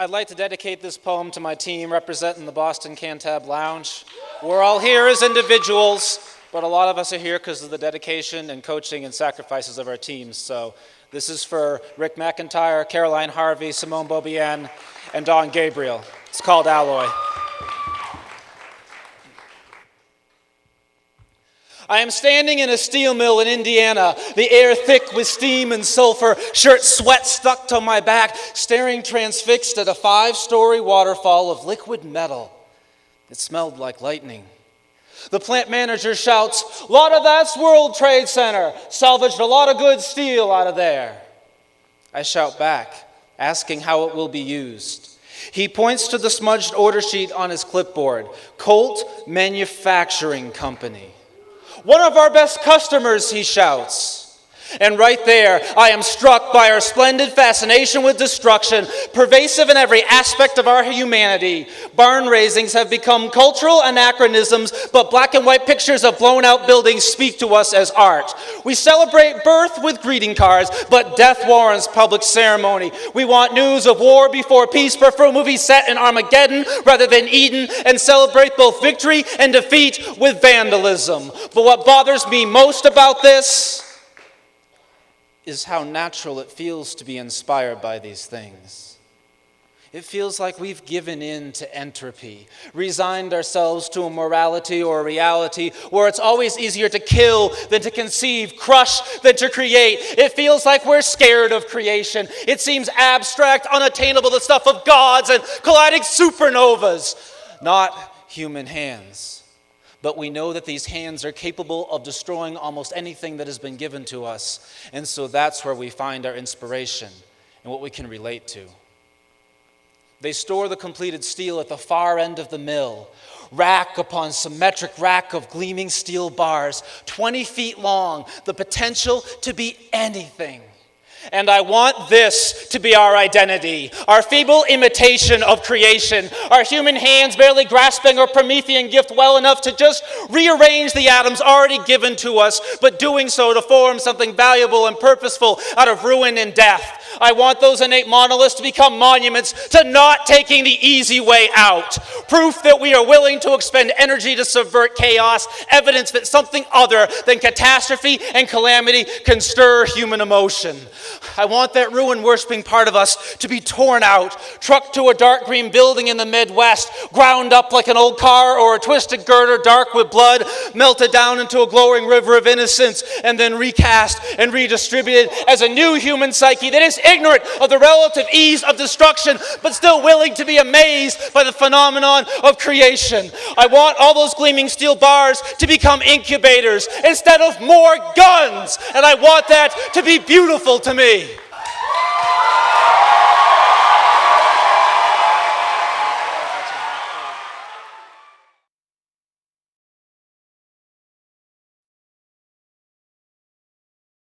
I'd like to dedicate this poem to my team representing the Boston Cantab Lounge. We're all here as individuals, but a lot of us are here because of the dedication and coaching and sacrifices of our teams. So this is for Rick McIntyre, Caroline Harvey, Simone Beaubien, and Don Gabriel. It's called Alloy. I am standing in a steel mill in Indiana, the air thick with steam and sulfur, shirt sweat stuck to my back, staring transfixed at a 5-story waterfall of liquid metal. It smelled like lightning. The plant manager shouts, "Lot of that's World Trade Center. Salvaged a lot of good steel out of there." I shout back, asking how it will be used. He points to the smudged order sheet on his clipboard, Colt Manufacturing Company. "One of our best customers," he shouts. And right there, I am struck by our splendid fascination with destruction, pervasive in every aspect of our humanity. Barn raisings have become cultural anachronisms, but black and white pictures of blown-out buildings speak to us as art. We celebrate birth with greeting cards, but death warrants public ceremony. We want news of war before peace, prefer a movie set in Armageddon rather than Eden, and celebrate both victory and defeat with vandalism. But what bothers me most about this is how natural it feels to be inspired by these things. It feels like we've given in to entropy, resigned ourselves to a morality or a reality where it's always easier to kill than to conceive, crush than to create. It feels like we're scared of creation. It seems abstract, unattainable, the stuff of gods and colliding supernovas, not human hands. But we know that these hands are capable of destroying almost anything that has been given to us. And so that's where we find our inspiration and what we can relate to. They store the completed steel at the far end of the mill, rack upon symmetric rack of gleaming steel bars, 20 feet long, the potential to be anything. And I want this to be our identity, our feeble imitation of creation, our human hands barely grasping our Promethean gift well enough to just rearrange the atoms already given to us, but doing so to form something valuable and purposeful out of ruin and death. I want those innate monoliths to become monuments to not taking the easy way out. Proof that we are willing to expend energy to subvert chaos, evidence that something other than catastrophe and calamity can stir human emotion. I want that ruin-worshipping part of us to be torn out, trucked to a dark green building in the Midwest, ground up like an old car or a twisted girder dark with blood, melted down into a glowing river of innocence, and then recast and redistributed as a new human psyche that is ignorant of the relative ease of destruction, but still willing to be amazed by the phenomenon of creation. I want all those gleaming steel bars to become incubators instead of more guns, and I want that to be beautiful to me.